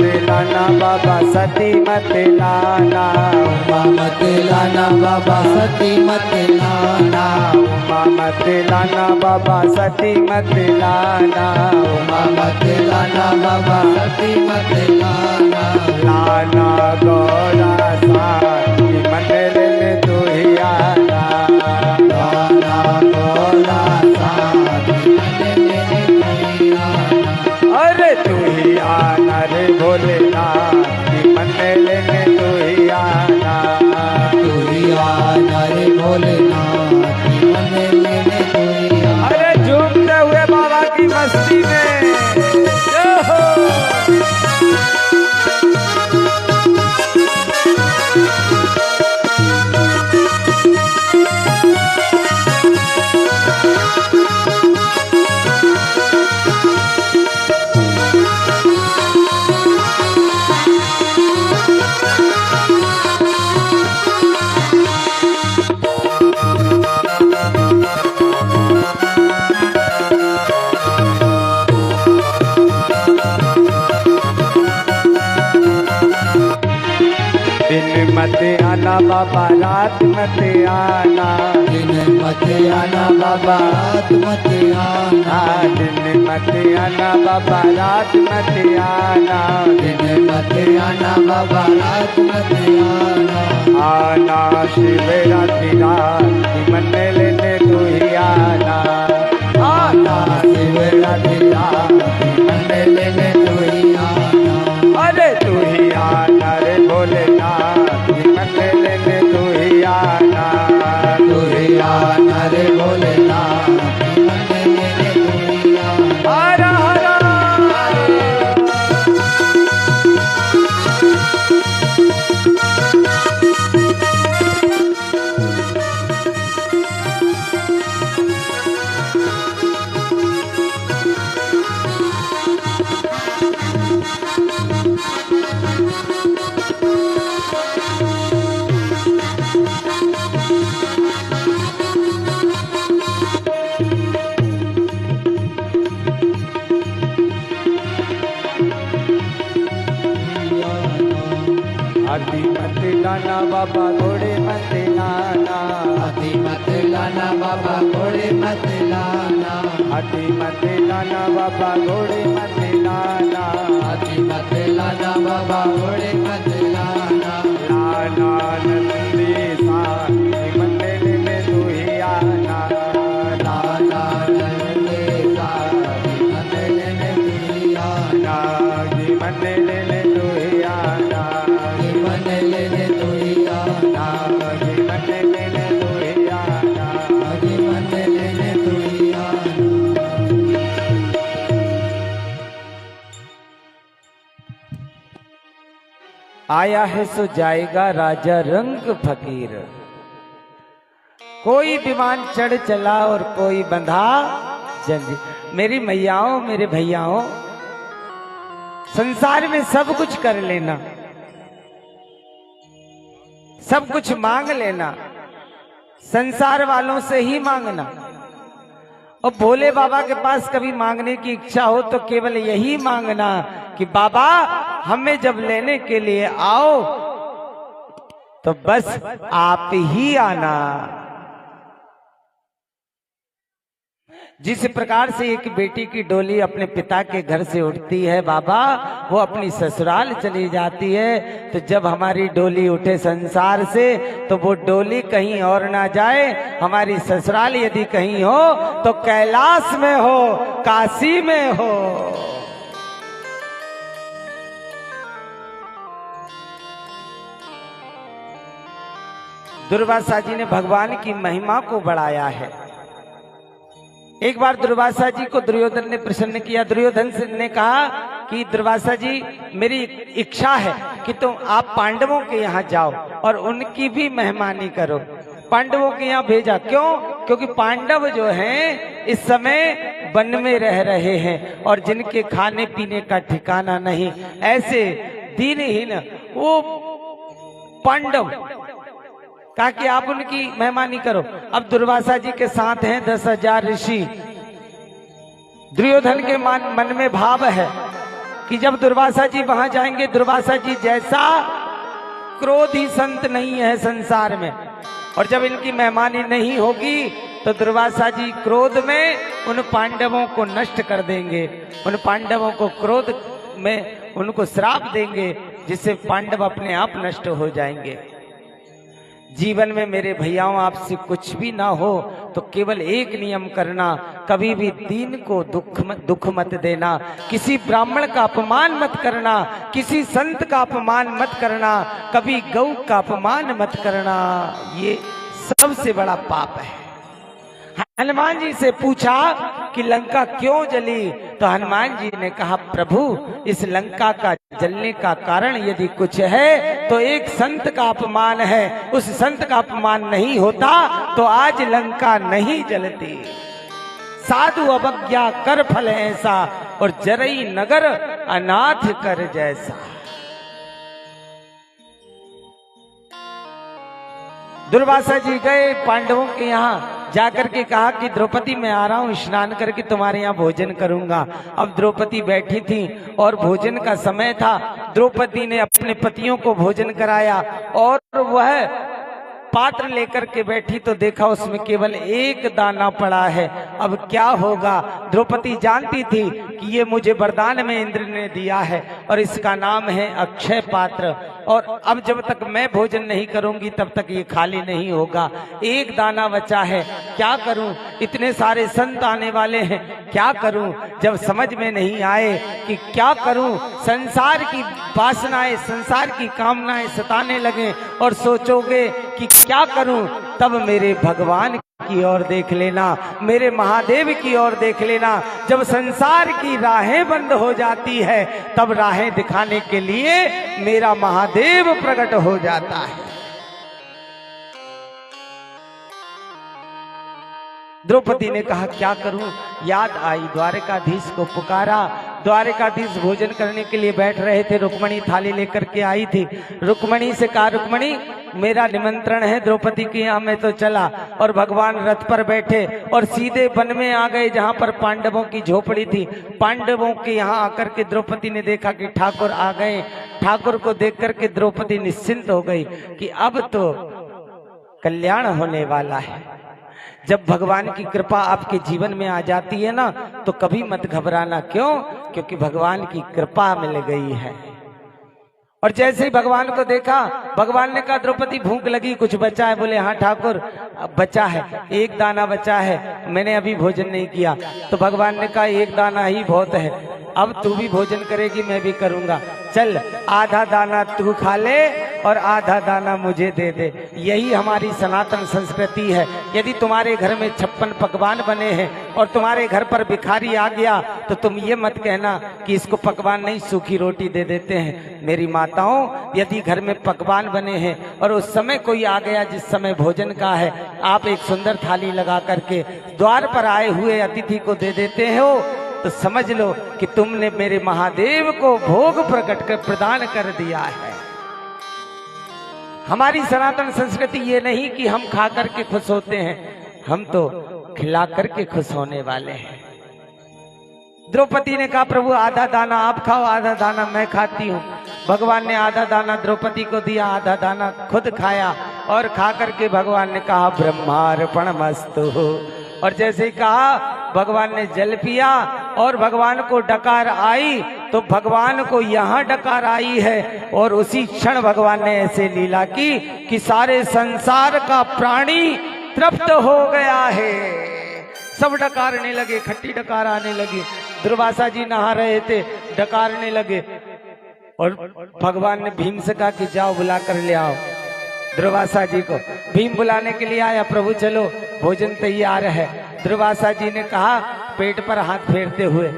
लाना बाबा सती मत लाना, उमा मत लाना बाबा सती मत लाना, उमा मत लाना बाबा सती मत लाना, उमा मत लाना बाबा सती मत लाना, लाना गौरा साथी मंदिर में तू ही आना, लाना गौरा साथी मंदिर में तू ही आना, अरे तू ही आना रे भोलेनाथ की मंदिर में तू ही आना, तू ही आना रे भोलेनाथ की मंदिर में तू ही आना। अरे झूमते हुए बाबा की मस्ती में जय हो। दिन मत आना बाबा रात मत आना, दिन मत आना बाबा रात मत आना, दिन मत आना बाबा रात मत आना, दिन मत आना बाबा रात मत आना, आना शिवरात्रि रात की मंदिर में तू ही आना, आना शिवरात्रि रात की मंदिर में तू ही आना, अरे तू ही आना रे भोलेनाथ की मंदिर में तू ही आना, तू ही आना रे भोलेनाथ की मंदिर में तू ही आना। हर हर हाथी मत लाना बाबा घोड़े मत लाना, हाथी मत लाना बाबा घोड़े मत लाना, हाथी मत लाना बाबा घोड़े मत लाना, हाथी मत लाना बाबा घोड़े मत लाना, लाना नंदी साथी मंदिर में तू ही आना, लाना नंदे साथी मंदिर में तू ही आना, नागी मंदिर में तू ही आना, की मंदिर में तू ही आना, नागी मंदिर में तू ही आना, की मंदिर में तू ही आना। आया है सो जाएगा राजा रंग फकीर, कोई विमान चढ़ चला और कोई बंधा जंजीर। मेरी मैयाओं मेरे भैयाओं, संसार में सब कुछ कर लेना, सब कुछ मांग लेना, संसार वालों से ही मांगना। और भोले बाबा के पास कभी मांगने की इच्छा हो तो केवल यही मांगना कि बाबा हमें जब लेने के लिए आओ तो बस आप ही आना। जिस प्रकार से एक बेटी की डोली अपने पिता के घर से उठती है बाबा, वो अपनी ससुराल चली जाती है, तो जब हमारी डोली उठे संसार से तो वो डोली कहीं और ना जाए। हमारी ससुराल यदि कहीं हो तो कैलाश में हो, काशी में हो। दुर्वासा जी ने भगवान की महिमा को बढ़ाया है। एक बार दुर्वासा जी को दुर्योधन ने प्रसन्न किया। दुर्योधन ने कहा कि दुर्वासा जी, मेरी इच्छा है कि तुम आप पांडवों के यहाँ जाओ और उनकी भी मेहमानी करो। पांडवों के यहाँ भेजा, क्यों? क्योंकि पांडव जो हैं इस समय वन में रह रहे हैं और जिनके खाने पीने का ठिकाना नहीं, ऐसे दीनहीन वो पांडव, कहा कि आप उनकी मेहमानी करो। अब दुर्वासा जी के साथ हैं 10,000 ऋषि। दुर्योधन के मन में भाव है कि जब दुर्वासा जी वहां जाएंगे, दुर्वासा जी जैसा क्रोधी संत नहीं है संसार में, और जब इनकी मेहमानी नहीं होगी तो दुर्वासा जी क्रोध में उन पांडवों को नष्ट कर देंगे, उन पांडवों को क्रोध में उनको श्राप देंगे, जिससे पांडव अपने आप नष्ट हो जाएंगे। जीवन में मेरे भैयाओं आपसे कुछ भी ना हो तो केवल एक नियम करना, कभी भी दीन को दुख मत देना, किसी ब्राह्मण का अपमान मत करना, किसी संत का अपमान मत करना, कभी गौ का अपमान मत करना, ये सबसे बड़ा पाप है। हनुमान जी से पूछा कि लंका क्यों जली, तो हनुमान जी ने कहा प्रभु इस लंका का जलने का कारण यदि कुछ है तो एक संत का अपमान है, उस संत का अपमान नहीं होता तो आज लंका नहीं जलती। साधु अवज्ञा कर फल ऐसा, और जरई नगर अनाथ कर जैसा। दुर्वासा जी गए पांडवों के यहाँ, जाकर के कहा कि द्रौपदी मैं आ रहा हूँ, स्नान करके तुम्हारे यहाँ भोजन करूंगा। अब द्रौपदी बैठी थी और भोजन का समय था। द्रौपदी ने अपने पतियों को भोजन कराया और वह पात्र लेकर के बैठी तो देखा उसमें केवल एक दाना पड़ा है। अब क्या होगा? द्रौपदी जानती थी कि ये मुझे वरदान में इंद्र ने दिया है और इसका नाम है अक्षय पात्र, और अब जब तक मैं भोजन नहीं करूंगी तब तक ये खाली नहीं होगा। एक दाना बचा है, क्या करूं? इतने सारे संत आने वाले हैं, क्या करूं? जब समझ में नहीं आए कि क्या करूं, संसार की वासनाएं, संसार की कामनाएं सताने लगे और सोचोगे कि क्या करूं, तब मेरे भगवान की ओर देख लेना, मेरे महादेव की ओर देख लेना। जब संसार की राहें बंद हो जाती है तब राहें दिखाने के लिए मेरा महादेव प्रकट हो जाता है। द्रौपदी ने कहा क्या करूं? याद आई, द्वारकाधीश को पुकारा। द्वारकाधीश भोजन करने के लिए बैठ रहे थे, रुक्मणी थाली लेकर के आई थी। रुक्मणी से कहा रुक्मणी मेरा निमंत्रण है द्रौपदी के यहाँ, मैं तो चला। और भगवान रथ पर बैठे और सीधे वन में आ गए जहाँ पर पांडवों की झोपड़ी थी। पांडवों के यहाँ आकर के द्रौपदी ने देखा कि ठाकुर आ गए। ठाकुर को देख करके द्रौपदी निश्चिंत हो गई कि अब तो कल्याण होने वाला है। जब भगवान की कृपा आपके जीवन में आ जाती है ना तो कभी मत घबराना। क्यों? क्योंकि भगवान की कृपा मिल गई है। और जैसे ही भगवान को देखा, भगवान ने कहा द्रौपदी भूख लगी, कुछ बचा है? बोले हाँ ठाकुर बचा है, एक दाना बचा है, मैंने अभी भोजन नहीं किया। तो भगवान ने कहा एक दाना ही बहुत है, अब तू भी भोजन करेगी मैं भी करूंगा, चल आधा दाना तू खा ले और आधा दाना मुझे दे दे। यही हमारी सनातन संस्कृति है। यदि तुम्हारे घर में 56 पकवान बने हैं और तुम्हारे घर पर भिखारी आ गया तो तुम ये मत कहना कि इसको पकवान नहीं सूखी रोटी दे देते हैं। मेरी माताओं, यदि घर में पकवान बने हैं और उस समय कोई आ गया जिस समय भोजन का है, आप एक सुंदर थाली लगा करके द्वार पर आए हुए अतिथि को दे देते हो तो समझ लो कि तुमने मेरे महादेव को भोग प्रकट कर प्रदान कर दिया है। हमारी सनातन संस्कृति ये नहीं कि हम खा करके खुश होते हैं, हम तो खिला करके खुश होने वाले हैं। द्रौपदी ने कहा प्रभु आधा दाना आप खाओ, आधा दाना मैं खाती हूँ। भगवान ने आधा दाना द्रौपदी को दिया, आधा दाना खुद खाया और खा करके भगवान ने कहा ब्रह्मार्पणमस्तु। और जैसे ही कहा भगवान ने जल पिया और भगवान को डकार आई तो भगवान को यहाँ डकार आई है। और उसी क्षण भगवान ने ऐसे लीला की कि सारे संसार का प्राणी तृप्त हो गया है। सब डकारने लगे, खट्टी डकार आने लगी। दुर्वासा जी नहा रहे थे, डकारने लगे और भगवान ने भीम से कहा कि जाओ बुला कर ले आओ दुर्वासा जी को। भीम बुलाने के लिए आया, प्रभु चलो भोजन तैयार है। दुर्वासा जी ने कहा पेट पर हाथ फेरते हुए